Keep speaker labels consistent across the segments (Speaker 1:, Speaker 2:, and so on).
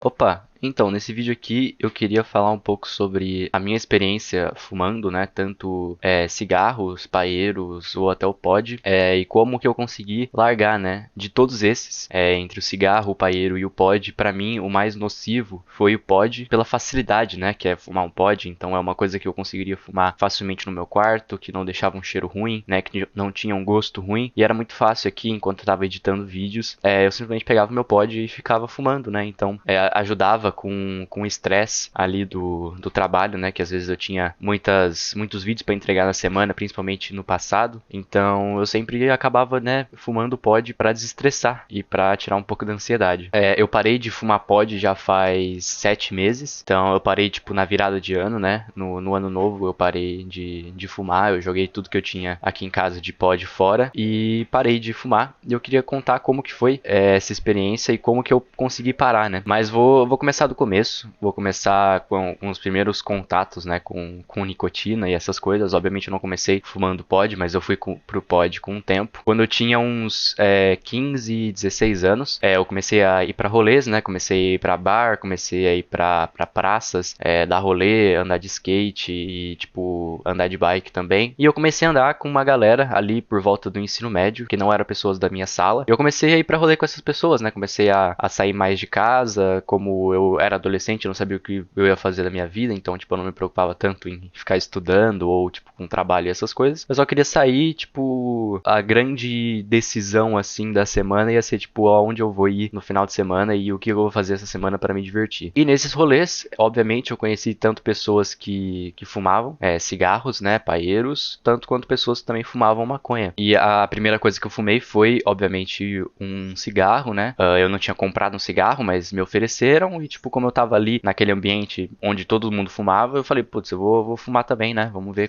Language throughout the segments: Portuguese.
Speaker 1: Opa, então, nesse vídeo aqui eu queria falar um pouco sobre a minha experiência fumando, né? Tanto cigarros, paeiros ou até o pod, e como que eu consegui largar, né? De todos esses, entre o cigarro, o paeiro e o pod, pra mim o mais nocivo foi o pod pela facilidade, né? Que é fumar um pod, então é uma coisa que eu conseguiria fumar facilmente no meu quarto, que não deixava um cheiro ruim, né? Que não tinha um gosto ruim, e era muito fácil aqui, enquanto eu tava editando vídeos, eu simplesmente pegava o meu pod e ficava fumando, né? Então, ajudava com o estresse ali do trabalho, né? Que às vezes eu tinha muitos vídeos para entregar na semana, principalmente no passado. Então eu sempre acabava, né, fumando pod para desestressar e para tirar um pouco da ansiedade. Eu parei de fumar pod já faz 7 meses. Então eu parei, tipo, na virada de ano, né? No ano novo eu parei de fumar. Eu joguei tudo que eu tinha aqui em casa de pod fora e parei de fumar. E eu queria contar como que foi essa experiência e como que eu consegui parar, né? Mas vou começar do começo. Vou começar com os primeiros contatos, né? Com nicotina e essas coisas. Obviamente eu não comecei fumando pod, mas eu fui pro pod com um tempo. Quando eu tinha uns 15, 16 anos, eu comecei a ir pra rolês, né? Comecei a ir pra bar, comecei a ir pra praças, dar rolê, andar de skate e, tipo, andar de bike também. E eu comecei a andar com uma galera ali por volta do ensino médio, que não eram pessoas da minha sala. E eu comecei a ir pra rolê com essas pessoas, né? Comecei a sair mais de casa. Como eu era adolescente, eu não sabia o que eu ia fazer da minha vida, então, tipo, eu não me preocupava tanto em ficar estudando ou, tipo, com trabalho e essas coisas. Eu só queria sair, tipo, a grande decisão, assim, da semana ia ser, tipo, aonde eu vou ir no final de semana e o que eu vou fazer essa semana para me divertir. E nesses rolês, obviamente, eu conheci tanto pessoas que fumavam cigarros, né, paeiros, tanto quanto pessoas que também fumavam maconha. E a primeira coisa que eu fumei foi, obviamente, um cigarro, né? Eu não tinha comprado um cigarro, mas me ofereceram e, tipo, como eu tava ali naquele ambiente onde todo mundo fumava, eu falei, putz, eu vou fumar também, né? Vamos ver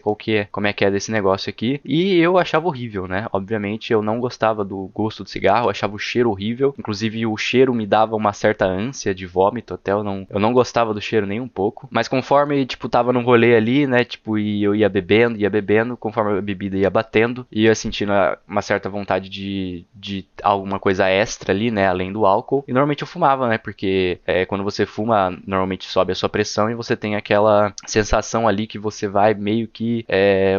Speaker 1: como é que é desse negócio aqui. E eu achava horrível, né? Obviamente, eu não gostava do gosto do cigarro, eu achava o cheiro horrível. Inclusive, o cheiro me dava uma certa ânsia de vômito, até eu não gostava do cheiro nem um pouco. Mas conforme, tipo, tava num rolê ali, né? Tipo, e eu ia bebendo, conforme a bebida ia batendo, e ia sentindo uma certa vontade de alguma coisa extra ali, né? Além do álcool. E normalmente eu fumava, né? Porque quando você fuma, normalmente sobe a sua pressão e você tem aquela sensação ali que você vai meio que.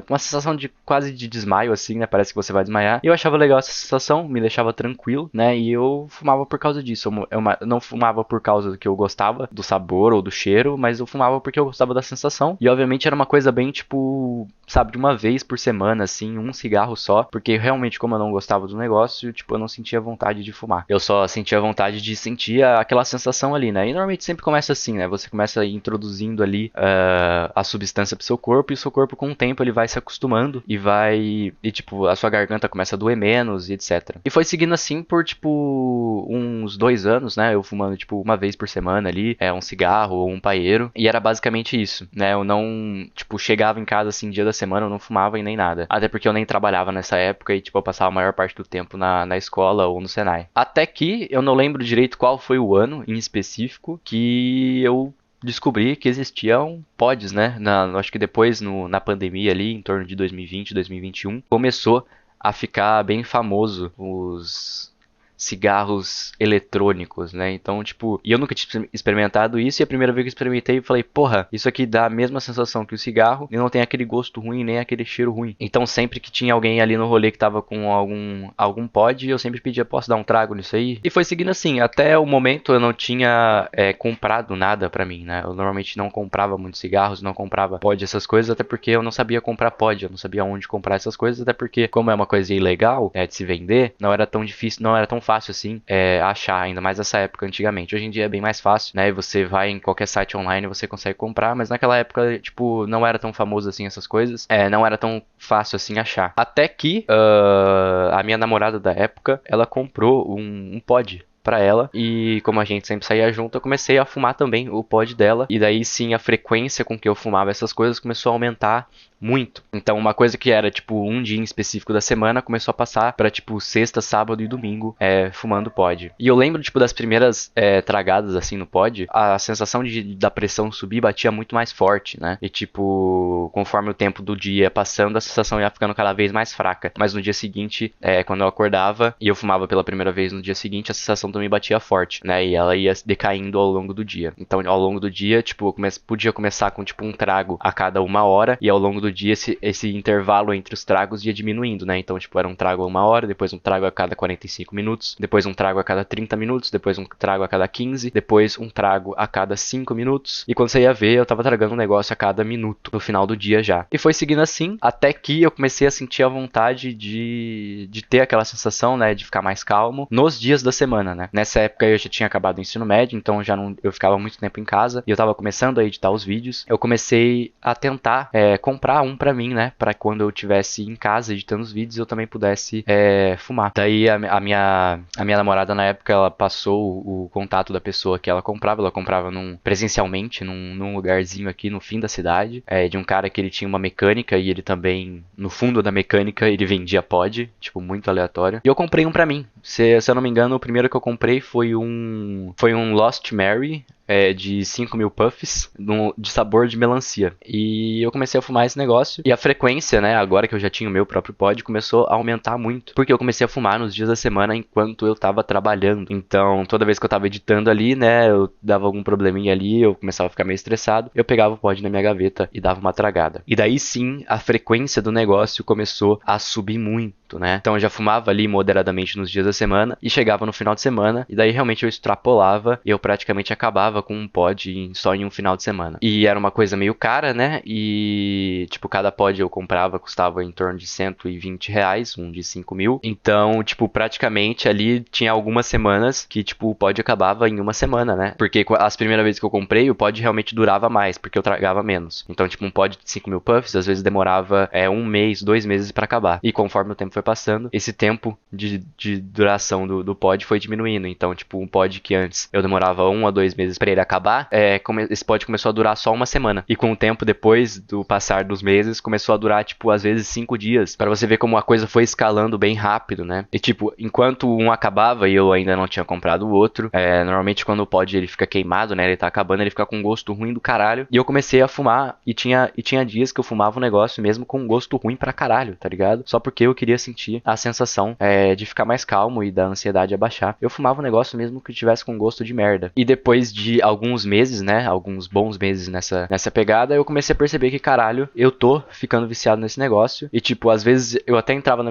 Speaker 1: Uma sensação de quase de desmaio, assim, né? Parece que você vai desmaiar. E eu achava legal essa sensação, me deixava tranquilo, né? E eu fumava por causa disso. Eu não fumava por causa do que eu gostava, do sabor ou do cheiro, mas eu fumava porque eu gostava da sensação. E obviamente era uma coisa bem, tipo, sabe, de uma vez por semana, assim, um cigarro só. Porque realmente, como eu não gostava do negócio, tipo, eu não sentia vontade de fumar. Eu só sentia vontade de sentir aquela sensação ali, né? E normalmente sempre começa assim, né? Você começa introduzindo ali a substância pro seu corpo, e o seu corpo com o tempo ele vai se acostumando e vai. E tipo, a sua garganta começa a doer menos e etc. E foi seguindo assim por tipo uns 2 anos, né? Eu fumando tipo uma vez por semana ali, um cigarro ou um paeiro. E era basicamente isso, né? Eu não, tipo, chegava em casa assim, dia da semana, eu não fumava e nem nada. Até porque eu nem trabalhava nessa época e, tipo, eu passava a maior parte do tempo na escola ou no Senai. Até que eu não lembro direito qual foi o ano em específico que eu descobri que existiam pods, né? Acho que depois, na pandemia ali, em torno de 2020, 2021, começou a ficar bem famoso os cigarros eletrônicos, né? Então, tipo, e eu nunca tinha experimentado isso, e a primeira vez que eu experimentei, eu falei, porra, isso aqui dá a mesma sensação que o cigarro, e não tem aquele gosto ruim, nem aquele cheiro ruim. Então, sempre que tinha alguém ali no rolê que tava com algum pod, eu sempre pedia, posso dar um trago nisso aí? E foi seguindo assim, até o momento eu não tinha comprado nada pra mim, né? Eu normalmente não comprava muitos cigarros, não comprava pod, essas coisas, até porque eu não sabia comprar pod, eu não sabia onde comprar essas coisas, até porque, como é uma coisa ilegal, de se vender, não era tão difícil, não era tão fácil assim achar, ainda mais nessa época antigamente. Hoje em dia é bem mais fácil, né? Você vai em qualquer site online e você consegue comprar, mas naquela época, tipo, não era tão famoso assim essas coisas, não era tão fácil assim achar. Até que a minha namorada da época, ela comprou um pod pra ela, e como a gente sempre saía junto, eu comecei a fumar também o pod dela, e daí sim a frequência com que eu fumava essas coisas começou a aumentar muito. Então uma coisa que era tipo um dia em específico da semana começou a passar pra tipo sexta, sábado e domingo fumando pod. E eu lembro tipo das primeiras tragadas assim no pod, a sensação da pressão subir batia muito mais forte, né? E tipo, conforme o tempo do dia ia passando, a sensação ia ficando cada vez mais fraca. Mas no dia seguinte, quando eu acordava e eu fumava pela primeira vez no dia seguinte, a sensação também batia forte, né? E ela ia decaindo ao longo do dia. Então ao longo do dia, tipo, eu podia começar com tipo um trago a cada 1 hora, e ao longo do dia esse intervalo entre os tragos ia diminuindo, né? Então tipo, era um trago a 1 hora, depois um trago a cada 45 minutos, depois um trago a cada 30 minutos, depois um trago a cada 15, depois um trago a cada 5 minutos, e quando você ia ver, eu tava tragando um negócio a cada minuto, no final do dia já. E foi seguindo assim, até que eu comecei a sentir a vontade de ter aquela sensação, né, de ficar mais calmo nos dias da semana, né. Nessa época eu já tinha acabado o ensino médio, então eu ficava muito tempo em casa, e eu tava começando a editar os vídeos. Eu comecei a tentar comprar um pra mim, né, pra quando eu estivesse em casa editando os vídeos, eu também pudesse fumar. Daí a minha namorada na época, ela passou o contato da pessoa que ela comprava presencialmente num lugarzinho aqui no fim da cidade, de um cara que ele tinha uma mecânica, e ele também, no fundo da mecânica, ele vendia pod, tipo, muito aleatório. E eu comprei um pra mim. Se eu não me engano, o primeiro que eu comprei foi um Lost Mary, de 5.000 puffs, de sabor de melancia. E eu comecei a fumar esse negócio, e a frequência, né, agora que eu já tinha o meu próprio pod, começou a aumentar muito, porque eu comecei a fumar nos dias da semana enquanto eu tava trabalhando. Então, toda vez que eu tava editando ali, né, eu dava algum probleminha ali, eu começava a ficar meio estressado, eu pegava o pod na minha gaveta e dava uma tragada. E daí sim, a frequência do negócio começou a subir muito, né? Então eu já fumava ali moderadamente nos dias da semana, e chegava no final de semana, e daí realmente eu extrapolava, e eu praticamente acabava com um pod só em um final de semana. E era uma coisa meio cara, né? E tipo, cada pod eu comprava custava em torno de R$ 120, um de 5.000. Então, tipo, praticamente ali tinha algumas semanas que, tipo, o pod acabava em uma semana, né? Porque as primeiras vezes que eu comprei, o pod realmente durava mais, porque eu tragava menos. Então, tipo, um pod de 5.000 puffs, às vezes demorava 1 mês, 2 meses pra acabar. E conforme o tempo foi passando, esse tempo de duração do pod foi diminuindo. Então, tipo, um pod que antes eu demorava 1 a 2 meses pra ele acabar, esse pod começou a durar só uma semana. E com o tempo, depois do passar dos meses, começou a durar, tipo, às vezes 5 dias. Pra você ver como a coisa foi escalando bem rápido, né? E, tipo, enquanto um acabava e eu ainda não tinha comprado o outro, normalmente quando o pod ele fica queimado, né? Ele tá acabando, ele fica com um gosto ruim do caralho. E eu comecei a fumar, e tinha dias que eu fumava um negócio mesmo com um gosto ruim pra caralho, tá ligado? Só porque eu queria sentir a sensação de ficar mais calmo e da ansiedade abaixar. Eu fumava um negócio mesmo que tivesse com gosto de merda. E depois de alguns meses, né? Alguns bons meses nessa pegada, eu comecei a perceber que, caralho, eu tô ficando viciado nesse negócio. E, tipo, às vezes eu até entrava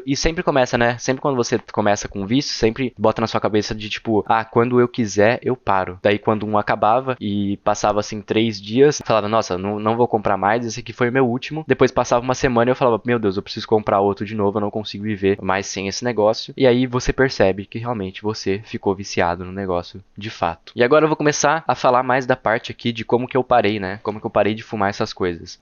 Speaker 1: e sempre começa, né? Sempre quando você começa com vício, sempre bota na sua cabeça de, tipo, quando eu quiser, eu paro. Daí quando um acabava e passava, assim, 3 dias, eu falava, nossa, não vou comprar mais, esse aqui foi o meu último. Depois passava uma semana e eu falava, meu Deus, eu preciso comprar outro de novo, eu não consigo viver mais sem esse negócio. E aí você percebe que realmente você ficou viciado no negócio, de fato. E agora eu vou começar a falar mais da parte aqui de como que eu parei, né? Como que eu parei de fumar essas coisas.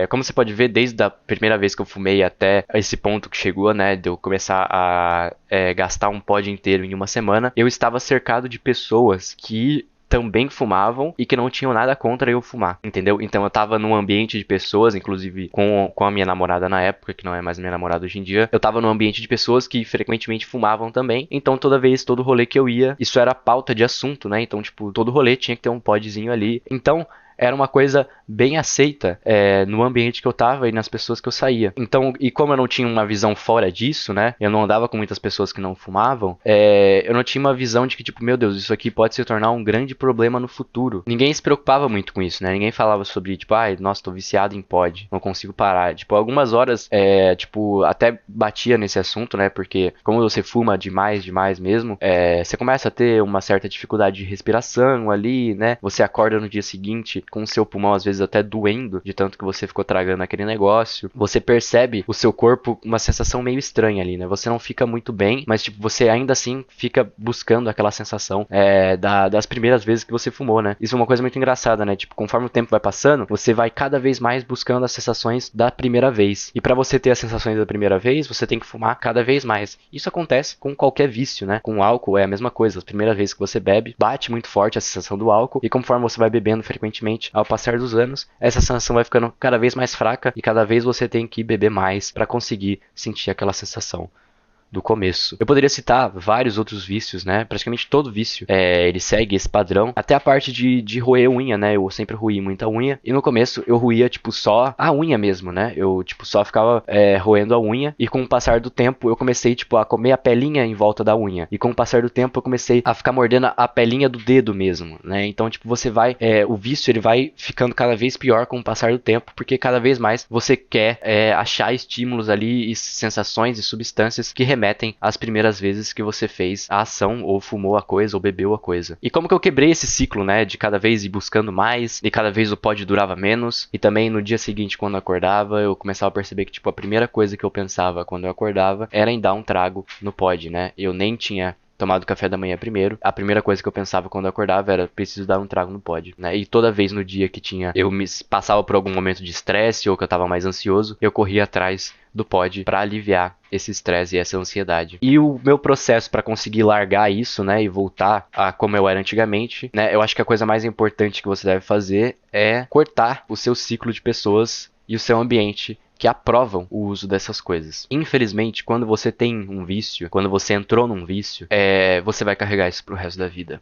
Speaker 1: Como você pode ver, desde a primeira vez que eu fumei até esse ponto que chegou, né? De eu começar a gastar um pod inteiro em uma semana, eu estava cercado de pessoas que também fumavam e que não tinham nada contra eu fumar, entendeu? Então eu tava num ambiente de pessoas, inclusive com a minha namorada na época, que não é mais minha namorada hoje em dia, eu tava num ambiente de pessoas que frequentemente fumavam também, então todo rolê que eu ia, isso era pauta de assunto, né? Então, tipo, todo rolê tinha que ter um podzinho ali. Então, era uma coisa bem aceita no ambiente que eu tava e nas pessoas que eu saía. Então, e como eu não tinha uma visão fora disso, né? Eu não andava com muitas pessoas que não fumavam. Eu não tinha uma visão de que, tipo, meu Deus, isso aqui pode se tornar um grande problema no futuro. Ninguém se preocupava muito com isso, né? Ninguém falava sobre, tipo, nossa, tô viciado em pod, não consigo parar. Tipo, algumas horas, tipo, até batia nesse assunto, né? Porque como você fuma demais mesmo, você começa a ter uma certa dificuldade de respiração ali, né? Você acorda no dia seguinte com o seu pulmão às vezes até doendo de tanto que você ficou tragando aquele negócio. Você percebe o seu corpo uma sensação meio estranha ali, né? Você não fica muito bem, mas tipo, você ainda assim fica buscando aquela sensação das primeiras vezes que você fumou, né? Isso é uma coisa muito engraçada, né? Tipo, conforme o tempo vai passando, você vai cada vez mais buscando as sensações da primeira vez. E pra você ter as sensações da primeira vez, você tem que fumar cada vez mais. Isso acontece com qualquer vício, né? Com o álcool é a mesma coisa. As primeiras vezes que você bebe, bate muito forte a sensação do álcool, e conforme você vai bebendo frequentemente, gradativamente, ao passar dos anos, essa sensação vai ficando cada vez mais fraca e cada vez você tem que beber mais para conseguir sentir aquela sensação do começo. Eu poderia citar vários outros vícios, né? Praticamente todo vício ele segue esse padrão. Até a parte de roer unha, né? Eu sempre roí muita unha. E no começo eu roía, tipo, só a unha mesmo, né? Eu, tipo, só ficava roendo a unha. E com o passar do tempo eu comecei, tipo, a comer a pelinha em volta da unha. E com o passar do tempo eu comecei a ficar mordendo a pelinha do dedo mesmo, né? Então, tipo, você vai... o vício, ele vai ficando cada vez pior com o passar do tempo. Porque cada vez mais você quer achar estímulos ali e sensações e substâncias que remetem às primeiras vezes que você fez a ação, ou fumou a coisa, ou bebeu a coisa. E como que eu quebrei esse ciclo, né? De cada vez ir buscando mais, e cada vez o pod durava menos. E também no dia seguinte, quando eu acordava, eu começava a perceber que, tipo, a primeira coisa que eu pensava quando eu acordava era em dar um trago no pod, né? Eu nem tinha tomado café da manhã primeiro. A primeira coisa que eu pensava quando eu acordava era preciso dar um trago no pod, né? E toda vez no dia que eu me passava por algum momento de estresse ou que eu tava mais ansioso, eu corria atrás do pod para aliviar esse estresse e essa ansiedade. E o meu processo para conseguir largar isso, né, e voltar a como eu era antigamente, né, eu acho que a coisa mais importante que você deve fazer é cortar o seu ciclo de pessoas e o seu ambiente que aprovam o uso dessas coisas. Infelizmente, quando você tem um vício, quando você entrou num vício, você vai carregar isso pro resto da vida.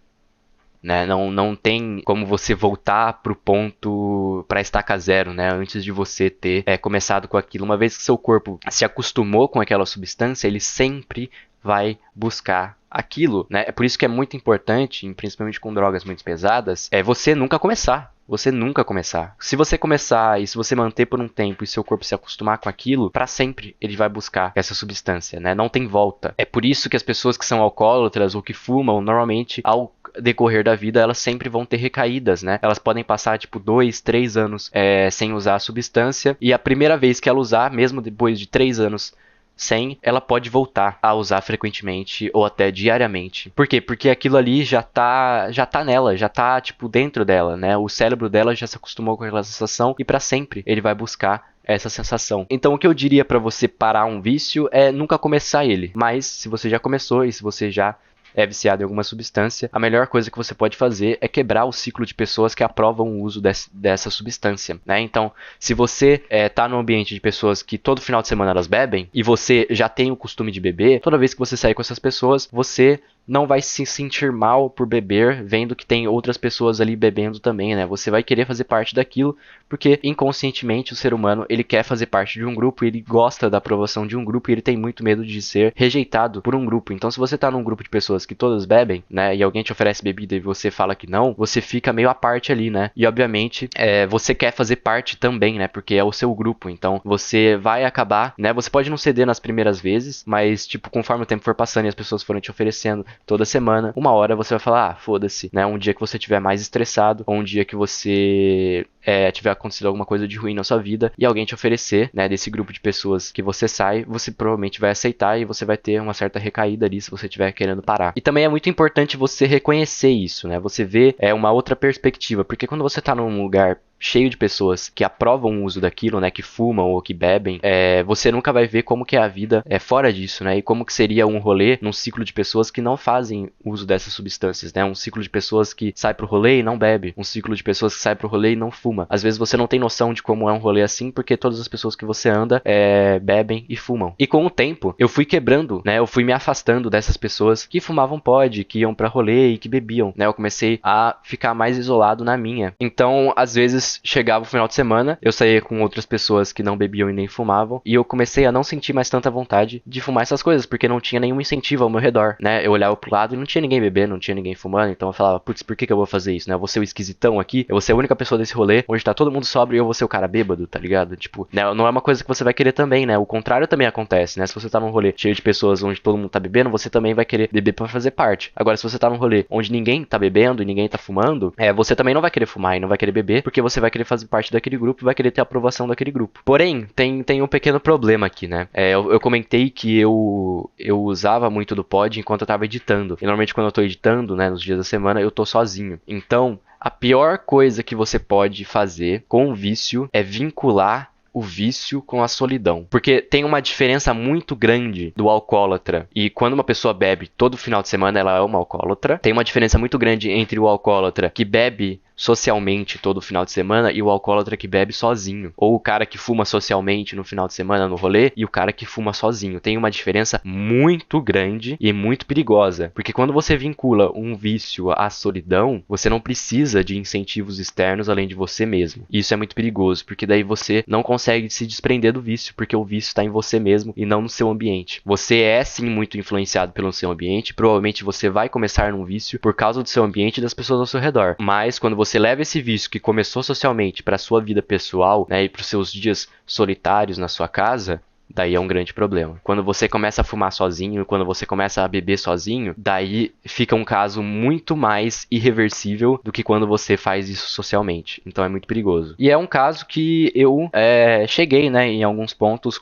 Speaker 1: Né? Não tem como você voltar pro ponto, pra estaca zero, né? Antes de você ter começado com aquilo. Uma vez que seu corpo se acostumou com aquela substância, ele sempre vai buscar aquilo, né? É por isso que é muito importante, principalmente com drogas muito pesadas, você nunca começar. Você nunca começar. Se você começar e se você manter por um tempo e seu corpo se acostumar com aquilo, pra sempre ele vai buscar essa substância, né? Não tem volta. É por isso que as pessoas que são alcoólatras ou que fumam, normalmente, ao decorrer da vida, elas sempre vão ter recaídas, né? Elas podem passar, tipo, 2, 3 anos sem usar a substância, e a primeira vez que ela usar, mesmo depois de 3 anos sem, ela pode voltar a usar frequentemente ou até diariamente. Por quê? Porque aquilo ali já tá nela, já tá, tipo, dentro dela, né? O cérebro dela já se acostumou com aquela sensação e pra sempre ele vai buscar essa sensação. Então o que eu diria pra você parar um vício é nunca começar ele. Mas se você já começou e se você já é viciado em alguma substância, a melhor coisa que você pode fazer é quebrar o ciclo de pessoas que aprovam o uso dessa substância, né? Então, se você tá num ambiente de pessoas que todo final de semana elas bebem, e você já tem o costume de beber, toda vez que você sair com essas pessoas, você não vai se sentir mal por beber, vendo que tem outras pessoas ali bebendo também, né? Você vai querer fazer parte daquilo, porque inconscientemente o ser humano, ele quer fazer parte de um grupo, ele gosta da aprovação de um grupo e ele tem muito medo de ser rejeitado por um grupo. Então, se você tá num grupo de pessoas que todas bebem, né, e alguém te oferece bebida e você fala que não, você fica meio à parte ali, né? E obviamente, você quer fazer parte também, né? Porque é o seu grupo. Então, você vai acabar, né? Você pode não ceder nas primeiras vezes, mas, tipo, conforme o tempo for passando e as pessoas forem te oferecendo toda semana, uma hora você vai falar, foda-se, né? Um dia que você estiver mais estressado, ou um dia que você tiver acontecido alguma coisa de ruim na sua vida e alguém te oferecer, né, desse grupo de pessoas que você sai, você provavelmente vai aceitar e você vai ter uma certa recaída ali se você estiver querendo parar. E também é muito importante você reconhecer isso, né? Você ver uma outra perspectiva, porque quando você tá num lugar cheio de pessoas que aprovam o uso daquilo, né, que fumam ou que bebem, você nunca vai ver como que é a vida fora disso, né, e como que seria um rolê num ciclo de pessoas que não fazem uso dessas substâncias, né, um ciclo de pessoas que sai pro rolê e não bebe, um ciclo de pessoas que sai pro rolê e não fuma. Às vezes você não tem noção de como é um rolê assim, porque todas as pessoas que você anda bebem e fumam. E com o tempo, eu fui quebrando, né, eu fui me afastando dessas pessoas que fumavam pod, que iam pra rolê e que bebiam, né, eu comecei a ficar mais isolado na minha. Então, às vezes, chegava o final de semana, eu saía com outras pessoas que não bebiam e nem fumavam, e eu comecei a não sentir mais tanta vontade de fumar essas coisas, porque não tinha nenhum incentivo ao meu redor, né? Eu olhava pro lado e não tinha ninguém bebendo, não tinha ninguém fumando, então eu falava, putz, por que eu vou fazer isso, né? Eu vou ser o esquisitão aqui, eu vou ser a única pessoa desse rolê, onde tá todo mundo sóbrio e eu vou ser o cara bêbado, tá ligado? Tipo, né? Não é uma coisa que você vai querer também, né? O contrário também acontece, né? Se você tá num rolê cheio de pessoas onde todo mundo tá bebendo, você também vai querer beber pra fazer parte. Agora, se você tá num rolê onde ninguém tá bebendo e ninguém tá fumando, você também não vai querer fumar e não vai querer beber, porque você vai querer fazer parte daquele grupo e vai querer ter a aprovação daquele grupo. Porém, tem um pequeno problema aqui, né? Eu comentei que eu usava muito do pod enquanto eu tava editando. E normalmente quando eu tô editando, né, nos dias da semana, eu tô sozinho. Então, a pior coisa que você pode fazer com o vício é vincular o vício com a solidão. Porque tem uma diferença muito grande do alcoólatra. E quando uma pessoa bebe todo final de semana, ela é uma alcoólatra. Tem uma diferença muito grande entre o alcoólatra que bebe socialmente todo final de semana e o alcoólatra que bebe sozinho. Ou o cara que fuma socialmente no final de semana no rolê e o cara que fuma sozinho. Tem uma diferença muito grande e muito perigosa. Porque quando você vincula um vício à solidão, você não precisa de incentivos externos além de você mesmo. E isso é muito perigoso, porque daí você não consegue se desprender do vício, porque o vício está em você mesmo e não no seu ambiente. Você é sim muito influenciado pelo seu ambiente, provavelmente você vai começar num vício por causa do seu ambiente e das pessoas ao seu redor. Mas quando você leva esse vício que começou socialmente para a sua vida pessoal, né, e para os seus dias solitários na sua casa, daí é um grande problema. Quando você começa a fumar sozinho, quando você começa a beber sozinho, daí fica um caso muito mais irreversível do que quando você faz isso socialmente. Então é muito perigoso. E é um caso que eu cheguei, né, em alguns pontos,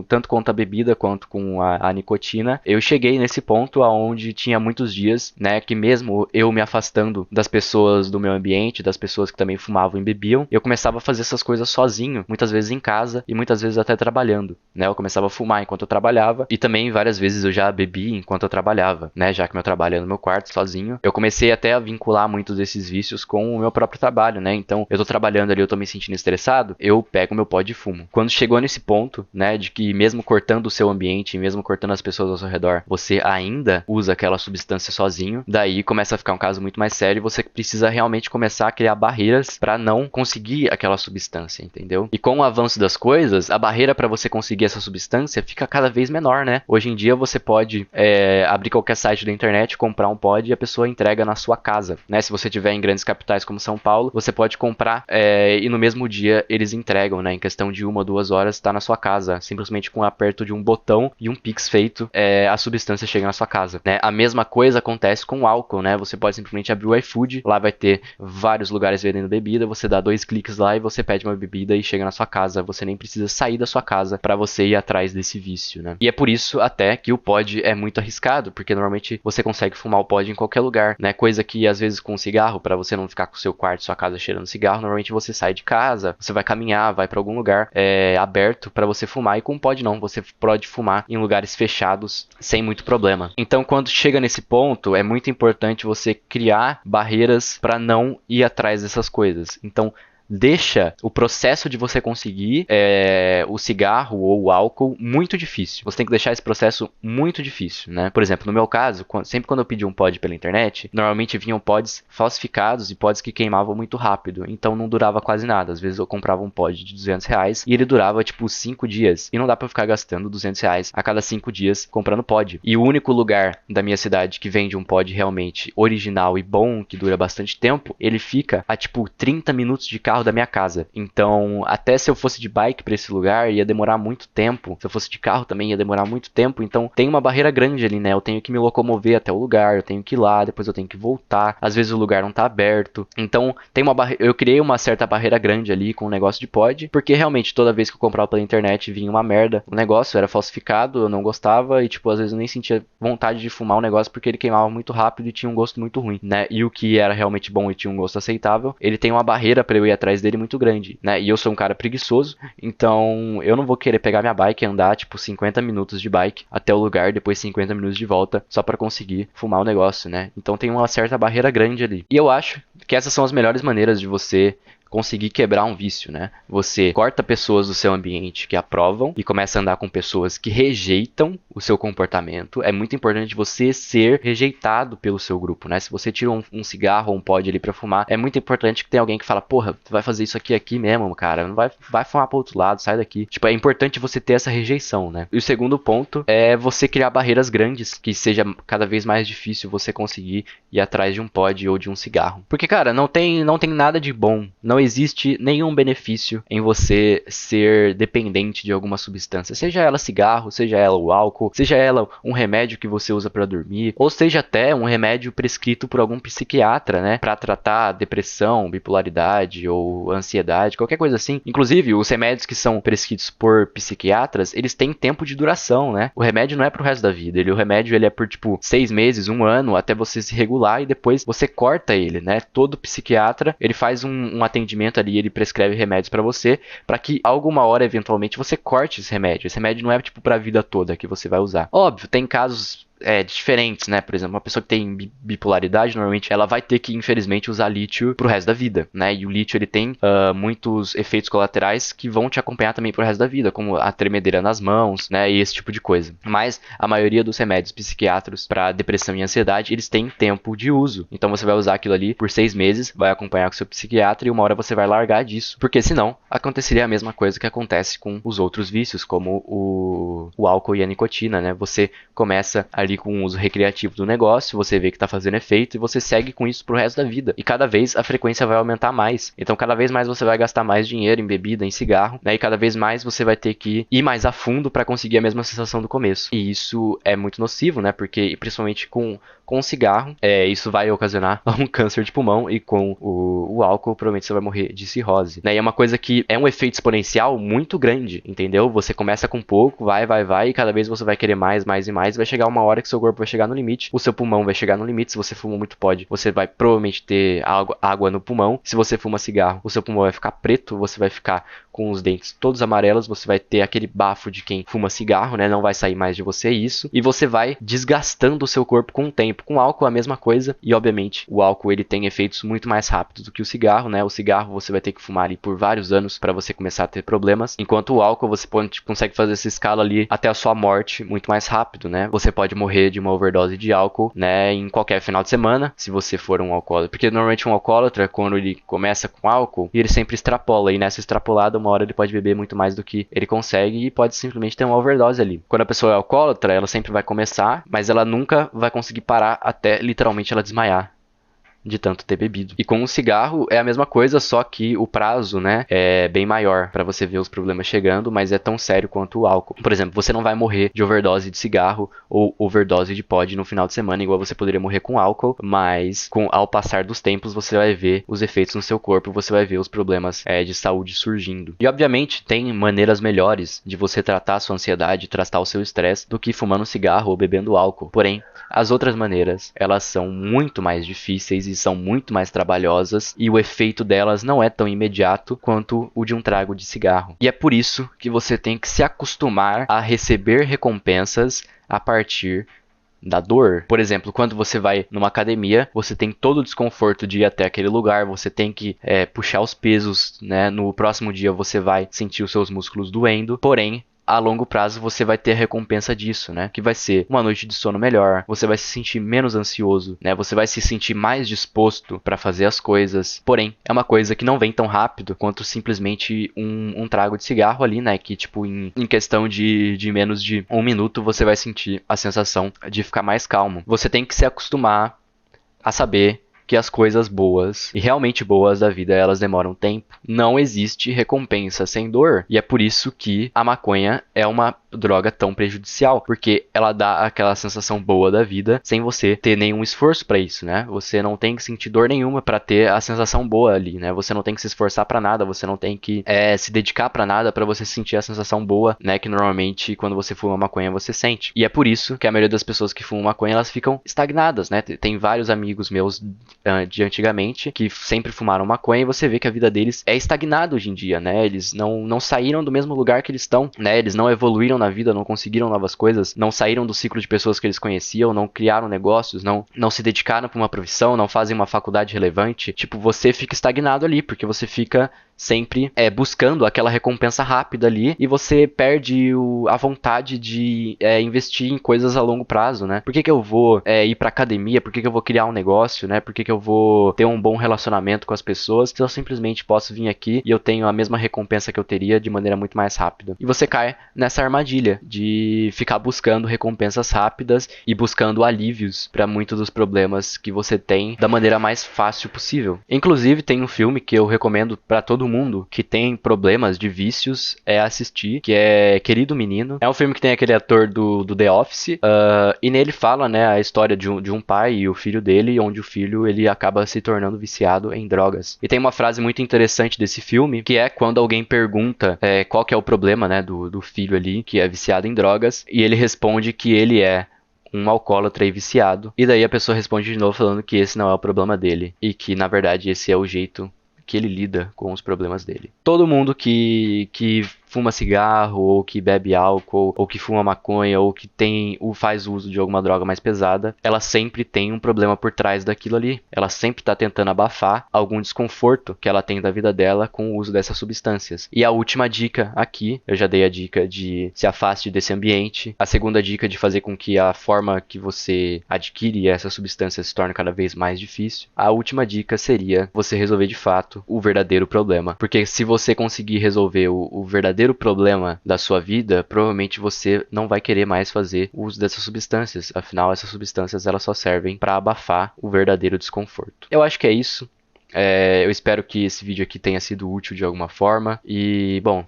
Speaker 1: tanto com a bebida quanto com a nicotina. Eu cheguei nesse ponto onde tinha muitos dias, né, que mesmo eu me afastando das pessoas do meu ambiente, das pessoas que também fumavam e bebiam, eu começava a fazer essas coisas sozinho, muitas vezes em casa e muitas vezes até trabalhando, né? Eu começava a fumar enquanto eu trabalhava e também várias vezes eu já bebi enquanto eu trabalhava, né? Já que meu trabalho é no meu quarto, sozinho. Eu comecei até a vincular muitos desses vícios com o meu próprio trabalho, né? Então, eu tô trabalhando ali, eu tô me sentindo estressado, eu pego meu pó de fumo. Quando chegou nesse ponto, né, de que mesmo cortando o seu ambiente, mesmo cortando as pessoas ao seu redor, você ainda usa aquela substância sozinho, daí começa a ficar um caso muito mais sério e você precisa realmente começar a criar barreiras para não conseguir aquela substância, entendeu? E com o avanço das coisas, a barreira para você conseguir essa substância fica cada vez menor, né? Hoje em dia você pode abrir qualquer site da internet, comprar um pod e a pessoa entrega na sua casa, né? Se você tiver em grandes capitais como São Paulo, você pode comprar e no mesmo dia eles entregam, né? Em questão de 1 ou 2 horas está na sua casa, simplesmente com o aperto de um botão e um pix feito, a substância chega na sua casa, né? A mesma coisa acontece com o álcool, né? Você pode simplesmente abrir o iFood, lá vai ter vários lugares vendendo bebida, você dá 2 cliques lá e você pede uma bebida e chega na sua casa, você nem precisa sair da sua casa para você ir atrás desse vício, né? E é por isso até que o pod é muito arriscado, porque normalmente você consegue fumar o pod em qualquer lugar, né? Coisa que às vezes com cigarro, para você não ficar com o seu quarto, sua casa cheirando cigarro, normalmente você sai de casa, você vai caminhar, vai para algum lugar aberto para você fumar, e com o pod não, você pode fumar em lugares fechados sem muito problema. Então quando chega nesse ponto, é muito importante você criar barreiras para não ir atrás dessas coisas. Então deixa o processo de você conseguir o cigarro ou o álcool muito difícil. Você tem que deixar esse processo muito difícil, né? Por exemplo, no meu caso, sempre quando eu pedi um pod pela internet, normalmente vinham pods falsificados e pods que queimavam muito rápido. Então não durava quase nada. Às vezes eu comprava um pod de R$200 e ele durava tipo 5 dias. E não dá pra eu ficar gastando R$200 a cada 5 dias comprando pod. E o único lugar da minha cidade que vende um pod realmente original e bom, que dura bastante tempo, ele fica a tipo 30 minutos de carro da minha casa. Então, até se eu fosse de bike para esse lugar, ia demorar muito tempo. Se eu fosse de carro também, ia demorar muito tempo. Então, tem uma barreira grande ali, né? Eu tenho que me locomover até o lugar, eu tenho que ir lá, depois eu tenho que voltar. Às vezes o lugar não tá aberto. Então, eu criei uma certa barreira grande ali com o negócio de pod, porque realmente toda vez que eu comprava pela internet vinha uma merda. O negócio era falsificado, eu não gostava e, tipo, às vezes eu nem sentia vontade de fumar o negócio porque ele queimava muito rápido e tinha um gosto muito ruim, né? E o que era realmente bom e tinha um gosto aceitável, ele tem uma barreira para eu ir atrás dele muito grande, né? E eu sou um cara preguiçoso, então eu não vou querer pegar minha bike e andar tipo 50 minutos de bike até o lugar, depois 50 minutos de volta, só para conseguir fumar o negócio, né? Então tem uma certa barreira grande ali. E eu acho que essas são as melhores maneiras de você conseguir quebrar um vício, né? Você corta pessoas do seu ambiente que aprovam e começa a andar com pessoas que rejeitam o seu comportamento. É muito importante você ser rejeitado pelo seu grupo, né? Se você tira um cigarro ou um pod ali pra fumar, é muito importante que tenha alguém que fala, porra, tu vai fazer isso aqui mesmo, cara, não vai fumar pro outro lado, sai daqui. Tipo, é importante você ter essa rejeição, né? E o segundo ponto é você criar barreiras grandes, que seja cada vez mais difícil você conseguir ir atrás de um pod ou de um cigarro. Porque, cara, não tem nada de bom, não existe nenhum benefício em você ser dependente de alguma substância, seja ela cigarro, seja ela o álcool, seja ela um remédio que você usa para dormir, ou seja até um remédio prescrito por algum psiquiatra, né, para tratar depressão, bipolaridade ou ansiedade, qualquer coisa assim. Inclusive, os remédios que são prescritos por psiquiatras, eles têm tempo de duração, né? O remédio não é pro resto da vida, o remédio ele é por tipo 6 meses, 1 ano, até você se regular e depois você corta ele, né? Todo psiquiatra, ele faz um atendimento ali, ele prescreve remédios pra você, pra que alguma hora, eventualmente, você corte esse remédio. Esse remédio não é, tipo, pra vida toda que você vai usar. Óbvio, tem casos diferentes, né? Por exemplo, uma pessoa que tem bipolaridade, normalmente ela vai ter que, infelizmente, usar lítio pro resto da vida, né? E o lítio, ele tem muitos efeitos colaterais que vão te acompanhar também pro resto da vida, como a tremedeira nas mãos, né? E esse tipo de coisa. Mas a maioria dos remédios psiquiátricos para depressão e ansiedade, eles têm tempo de uso. Então você vai usar aquilo ali por 6 meses, vai acompanhar com o seu psiquiatra e uma hora você vai largar disso. Porque senão, aconteceria a mesma coisa que acontece com os outros vícios, como o álcool e a nicotina, né? Você começa ali com o uso recreativo do negócio, você vê que está fazendo efeito e você segue com isso pro resto da vida. E cada vez a frequência vai aumentar mais. Então cada vez mais você vai gastar mais dinheiro em bebida, em cigarro, né? E cada vez mais você vai ter que ir mais a fundo para conseguir a mesma sensação do começo. E isso é muito nocivo, né? Porque principalmente com o cigarro, isso vai ocasionar um câncer de pulmão, e com o álcool provavelmente você vai morrer de cirrose, né? E é uma coisa que é um efeito exponencial muito grande, entendeu? Você começa com pouco, vai, e cada vez você vai querer mais, e vai chegar uma hora que seu corpo vai chegar no limite, o seu pulmão vai chegar no limite. Se você fuma muito pod, você vai provavelmente ter água no pulmão. Se você fuma cigarro, o seu pulmão vai ficar preto, você vai ficar com os dentes todos amarelos, você vai ter aquele bafo de quem fuma cigarro, né? Não vai sair mais de você isso, e você vai desgastando o seu corpo com o tempo. Com álcool a mesma coisa, e obviamente o álcool ele tem efeitos muito mais rápidos do que o cigarro, né? O cigarro você vai ter que fumar ali por vários anos para você começar a ter problemas, enquanto o álcool você consegue fazer essa escala ali até a sua morte muito mais rápido, né? Você pode morrer de uma overdose de álcool, né, em qualquer final de semana, se você for um alcoólatra, porque normalmente um alcoólatra, quando ele começa com álcool, ele sempre extrapola, e nessa extrapolada uma hora ele pode beber muito mais do que ele consegue e pode simplesmente ter uma overdose ali. Quando a pessoa é alcoólatra, ela sempre vai começar, mas ela nunca vai conseguir parar até literalmente ela desmaiar de tanto ter bebido. E com o cigarro é a mesma coisa, só que o prazo, né, é bem maior para você ver os problemas chegando, mas é tão sério quanto o álcool. Por exemplo, você não vai morrer de overdose de cigarro ou overdose de pod no final de semana, igual você poderia morrer com álcool, mas ao passar dos tempos você vai ver os efeitos no seu corpo, você vai ver os problemas de saúde surgindo. E obviamente tem maneiras melhores de você tratar a sua ansiedade, tratar o seu estresse, do que fumando cigarro ou bebendo álcool. Porém, as outras maneiras, elas são muito mais difíceis e são muito mais trabalhosas, e o efeito delas não é tão imediato quanto o de um trago de cigarro. E é por isso que você tem que se acostumar a receber recompensas a partir da dor. Por exemplo, quando você vai numa academia, você tem todo o desconforto de ir até aquele lugar, você tem que puxar os pesos, né? No próximo dia você vai sentir os seus músculos doendo, porém a longo prazo você vai ter a recompensa disso, né? Que vai ser uma noite de sono melhor, você vai se sentir menos ansioso, né? Você vai se sentir mais disposto para fazer as coisas. Porém, é uma coisa que não vem tão rápido quanto simplesmente um trago de cigarro ali, né? Que tipo, em questão de menos de 1 minuto você vai sentir a sensação de ficar mais calmo. Você tem que se acostumar a saber que as coisas boas e realmente boas da vida, elas demoram tempo. Não existe recompensa sem dor. E é por isso que a maconha é uma droga tão prejudicial, porque ela dá aquela sensação boa da vida sem você ter nenhum esforço para isso, né? Você não tem que sentir dor nenhuma para ter a sensação boa ali, né? Você não tem que se esforçar para nada, você não tem que se dedicar para nada para você sentir a sensação boa, né? Que normalmente quando você fuma maconha você sente. E é por isso que a maioria das pessoas que fumam maconha, elas ficam estagnadas, né? Tem vários amigos meus de antigamente que sempre fumaram maconha, e você vê que a vida deles é estagnada hoje em dia, né? Eles não saíram do mesmo lugar que eles estão, né? Eles não evoluíram na vida, não conseguiram novas coisas, não saíram do ciclo de pessoas que eles conheciam, não criaram negócios, não se dedicaram para uma profissão, não fazem uma faculdade relevante. Tipo, você fica estagnado ali, porque você fica sempre buscando aquela recompensa rápida ali, e você perde a vontade de investir em coisas a longo prazo, né? Por que eu vou ir pra academia? Por que eu vou criar um negócio, né? Por que eu vou ter um bom relacionamento com as pessoas se eu simplesmente posso vir aqui e eu tenho a mesma recompensa que eu teria de maneira muito mais rápida? E você cai nessa armadilha de ficar buscando recompensas rápidas e buscando alívios para muitos dos problemas que você tem da maneira mais fácil possível. Inclusive, tem um filme que eu recomendo para todo mundo que tem problemas de vícios assistir, que é Querido Menino. É um filme que tem aquele ator do The Office, e nele fala, né, a história de um pai e o filho dele, onde o filho ele acaba se tornando viciado em drogas. E tem uma frase muito interessante desse filme, que é quando alguém pergunta qual que é o problema, né, do filho ali, que é viciado em drogas, e ele responde que ele é um alcoólatra e viciado. E daí a pessoa responde de novo falando que esse não é o problema dele, e que na verdade esse é o jeito que ele lida com os problemas dele. Todo mundo que fuma cigarro, ou que bebe álcool, ou que fuma maconha, ou que faz uso de alguma droga mais pesada, ela sempre tem um problema por trás daquilo ali. Ela sempre está tentando abafar algum desconforto que ela tem da vida dela com o uso dessas substâncias. E a última dica aqui, eu já dei a dica de se afaste desse ambiente. A segunda dica de fazer com que a forma que você adquire essas substâncias se torne cada vez mais difícil. A última dica seria você resolver de fato o verdadeiro problema. Porque se você conseguir resolver o verdadeiro problema da sua vida, provavelmente você não vai querer mais fazer uso dessas substâncias. Afinal, essas substâncias elas só servem para abafar o verdadeiro desconforto. Eu acho que é isso. Eu espero que esse vídeo aqui tenha sido útil de alguma forma. E, bom,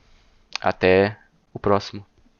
Speaker 1: até o próximo.